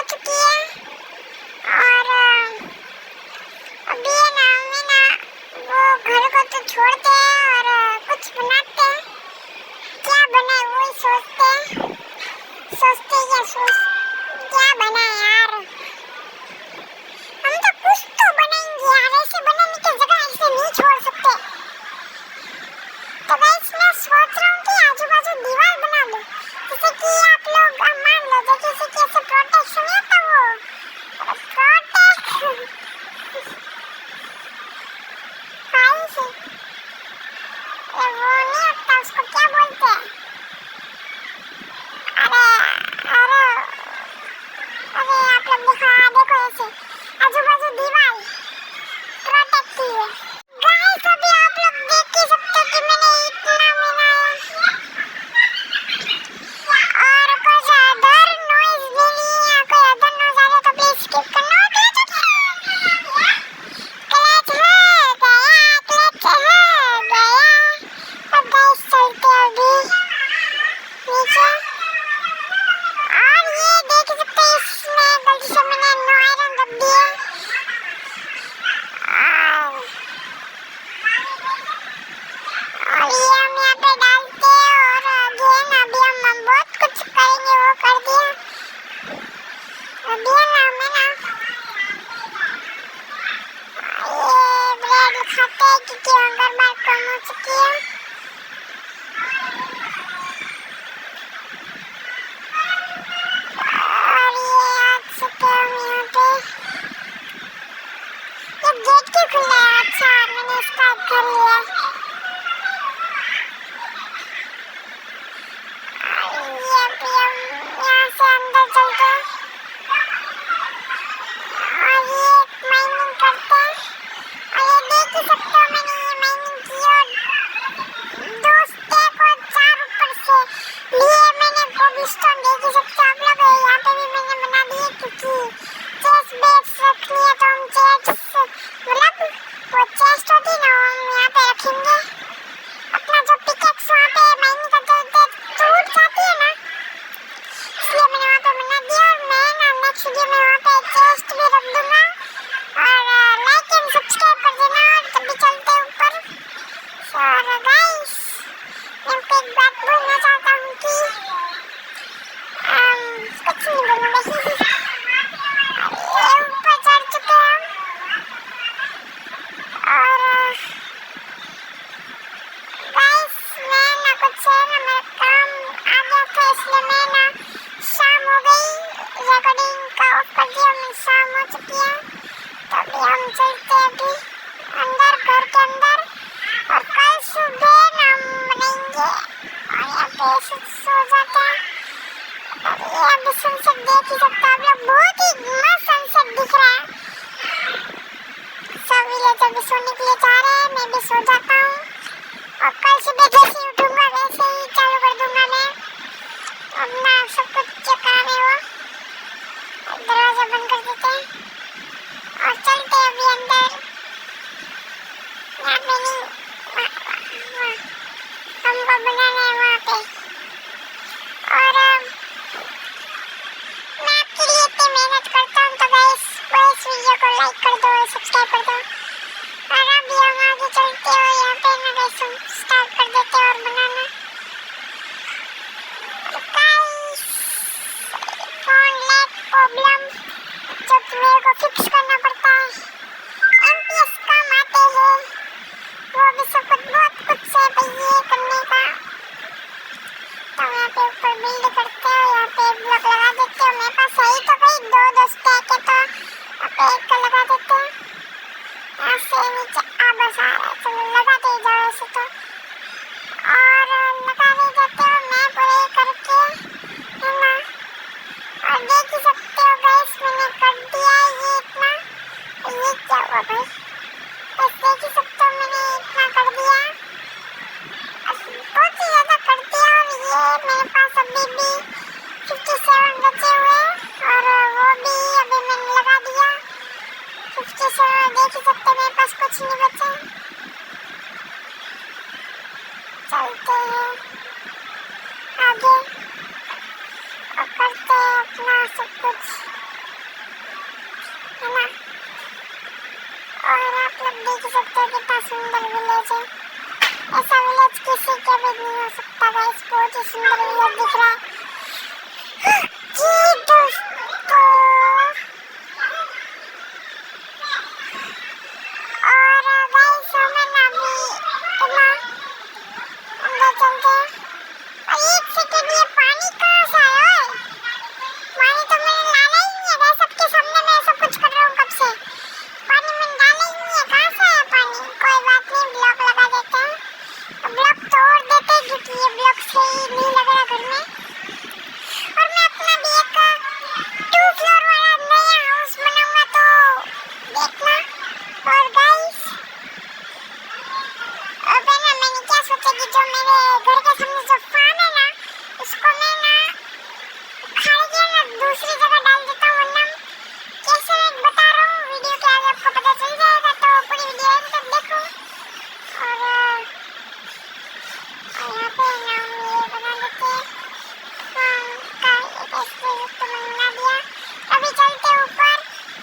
चुकी है और अभी है ना हमें ना वो घर को तो छोड़ते हैं और कुछ बनाते हैं। क्या बनाए वही सोचते हैं। क्या बनाए यार, हम तो कुछ तो बनाएंगे यार, ऐसे बनाने की जगह ऐसे नहीं छोड़ सकते। तो गाइस मैं सोच रहा हूँ कि आजू बाजू दीवार बना दूं, जैसे कि आप लोग मान लो जैसे कि ऐसे प्रोटेक्शन है तो वो प्रोटेक्ट वो नहीं होता, उसको क्या बोलते हैं? अरे आप लोग देखो ऐसे आजू बाजू दीवार प्रोटेक्ट की है। गाइस अभी आप लोग देख ही सकते हो कि मैंने इतना बनाया और कुछ अदर नॉइज भी नहीं है। कोई अदर नॉइज आ रहा तो प्लीज स्किप करना। क्लच है गया। अब गाइस चलते अभी नीचे और ये देख सकते हैं इसमें गलती से मैंने नो आयरन रख दिया और ये हम यहाँ पे डालते हैं और अगेन अभी हम बहुत कुछ करेंगे, वो कर दिया। अभी ना हमें ना ये ब्रेड खाते हैं क्योंकि हंगर बार कम हो चुकी है। और ये आ चुके हम यहाँ पे। ये गेट क्यों खुला है? अच्छा मैंने स्टार्ट कर लिया। ये भी हम यहाँ से अंदर चलते हैं और ये माइनिंग करते हैं और ये देख ही सकते हो मैंने ये माइनिंग की और 2 स्टेक और 4 ऊपर से लिए मैंने कोबलस्टोन। देख ही सकते हो आप लोग, यहाँ पे भी मैंने बना दिए क्योंकि चेस्ट बेड्स रखनी है तो हम चेस्ट मतलब वो चेस्ट होती ना हम यहाँ पे रखेंगे। अपना जो पिकेक्स वहाँ पे माइनिंग करते हुए टूट जाती है ना, इसलिए मैंने वहाँ पे बना दिया। और मैं ना नेक्स्ट वीडियो में वहाँ पे चेस्ट भी रख दूंगा और लाइक एंड सब्सक्राइब कर देना और तभी चलते ऊपर। और गाइस मैं आपको एक बात बोलना चाहता हूँ कि कुछ नहीं बोलूँगा। ये ऊपर चढ़ चुके हैं और गाइस मैं ना कुछ है ना मेरा काम आ गया था इसलिए मैं ना शाम हो गई, रिकॉर्डिंग का ऑफ कर दिया, मैं शाम हो चुकी है। तो अभी हम चलते हैं अभी अंदर घर के अंदर और कल सुबह ना हम बनाएंगे और यहाँ पे सो जाते हैं। ये अभी सनसेट देख ही सकते हो आप लोग, बहुत ही मस्त सनसेट दिख रहा है। सभी लोग अभी सोने के लिए जा रहे हैं, मैं भी सो जाता हूँ और कल सुबह जैसे उठूंगा वैसे ही चालू कर दूंगा मैं अपना सब कुछ जो काम है वो। दरवाजा बंद कर देते हैं और चलते हैं अभी अंदर। यहाँ पे नहीं, हमको बनाना है वहाँ पे। और मैं आपके लिए इतनी मेहनत करता हूँ तो गाइस इस वीडियो को लाइक कर दो, सब्सक्राइब कर दो और अभी हम आगे चलते हो। यहाँ पे ना गाइस हम स्टार्ट कर देते हैं और बनाना। गाइस फोन लैग प्रॉब्लम जो कि मेरे को देख ही सकते हो कितना सुंदर विलेज है। ऐसा विलेज किसी के भी नहीं हो सकता गाइस, बहुत ही सुंदर विलेज दिख रहा है। जी दोस्तों, और गाइस हमें ना भी ना अंदर चलते हैं। और एक सेकंड, ये पानी कहाँ से आया है? पानी तो मैंने डाला ही नहीं है गाइस, सबके सामने मैं सब कुछ कर रहा हूँ कब से। पानी मैंने डाला ही नहीं है, कहाँ से आया पानी? कोई बात नहीं, ब्लॉक लगा देते हैं, ब्लॉक तोड़ देते हैं क्योंकि ये ब्लॉक सही नहीं लग रहा घर में। और मैं अपना भी एक 2 फ्लोर वाला नया हाउस बनाऊंगा, तो देखना। और गाइस अब है ना, मैंने क्या सोचा कि जो मेरे घर के सामने जो फार्म है ना, उसको मैं ना खाली किया ना दूसरी जगह डाल देता हूँ। वरना कैसे मैं बता रहा हूँ, वीडियो के आगे आपको पता चल जाएगा, तो पूरी वीडियो एंड तक देखो। और यहाँ पे ना हम ये बना लेते हैं फार्म का एक स्पेस तो बना दिया। अभी चलते ऊपर,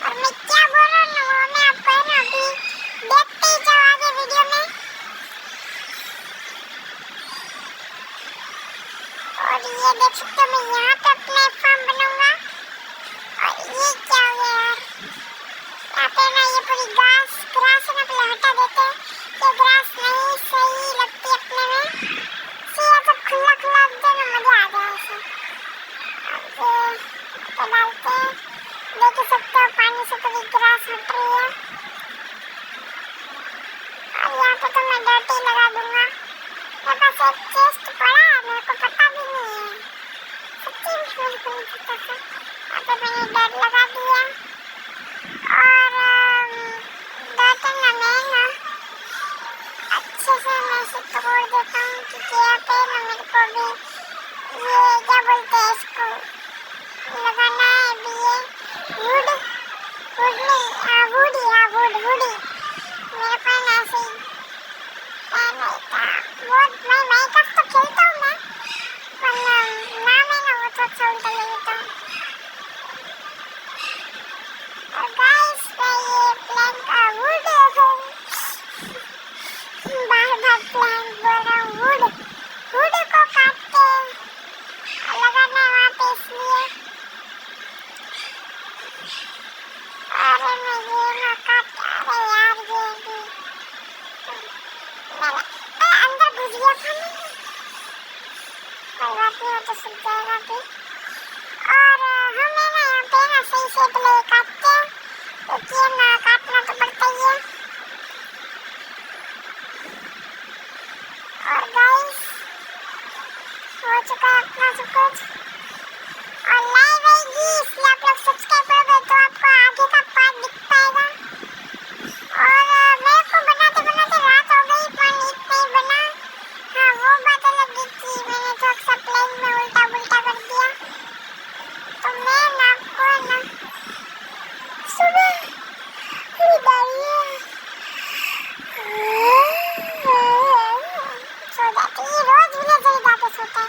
और मैं क्या बोल रहा हूँ ना वो मैं आपको है ना अभी देखते ही जाओ आगे वीडियो में। और ये देख सकते हो मैं यहाँ पे अपने फार्म बनाऊंगा। और ये क्या हो गया यार, यहाँ पे ना ये पूरी ग्रास है ना, पहले हटा देते हैं, ये ग्रास नहीं सही लगती अपने में। ये सब खुला खुला एकदम मजा आ जाए ऐसे। अब ये डालते हैं, देख सकते हो पानी से पूरी ग्रास हट रही है। और यहाँ पे तो मैं डर्ट ही लगा दूंगा। मेरे पास एक चेस्ट पड़ा है, मेरे को पता भी नहीं है, सच्ची में मेरे को नहीं पता था। यहाँ पे मैंने डर्ट लगा दिया। और डर्ट ना मैं ना अच्छे से मैं इसे तोड़ देता हूँ, क्योंकि यहाँ पे ना मेरे को भी ये क्या बोलते हैं इसको लगाना है अभी, ये वुड वुडी मेरे पास ऐसे ही नहीं था। बहुत मैं माइनक्राफ्ट तो खेलता हूँ मैं, पर नाम है ना वो तो अच्छा उल्टा ले लेता हूँ। और गाइस मैं ये प्लैंक वुड बार प्लैंक बोल रहा हूँ, वुड को काट के लगाना है वहाँ पे, इसलिए। अरे मैं ये ना काट, अरे यार ये भी अंदर घुस गया था नहीं, कोई बात नहीं, वो तो सूख जाएगा अभी। और हमें ना यहाँ पे ना सही शेप ले काटते हैं, क्योंकि ना काटना तो पड़ता ही है। और गाइस हो चुका है अपना सब कुछ, और लाइव आएगी, इसलिए आप लोग सब्सक्राइब करोगे तो आपको आगे का पार्ट दिख पाएगा। और मेरे को बनाते बनाते रात हो गई, पर ईट नहीं बना। हाँ वो बात अलग है कि मैंने थोड़ा सा प्लेन में उल्टा पुल्टा कर दिया, तो मैं ना आपको ना सुबह ही डालिए सो जाती है, रोज विलेज ही जाके सोता है।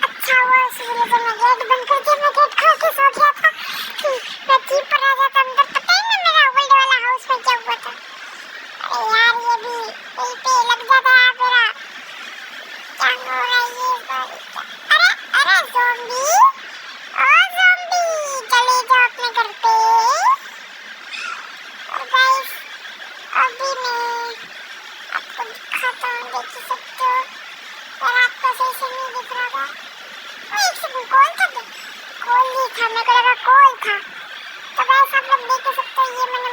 अच्छा हुआ उस विलेज में गेट बंद करके मैं गेट खोल के सो गया था, मैं कीपर आ जाता अंदर। पता है ना मेरा ओल्ड वाला हाउस में क्या हुआ था? अरे यार ये भी यहीं पे लग जाता है मेरा, क्या हो रहा है ये बारी का? अरे ज़ॉम्बी, ओ ज़ॉम्बी चले जाओ अपने घर पे। और गाइस अभी मैं आपको दिखाता हूँ, देख ही सकते हो, पर आपको सही से नहीं दिख रहा था। एक सेकंड, कौन था? कॉल नहीं था, मेरे को लगा कॉल था। तो गाइस आप लोग देख सकते हो, ये मैंने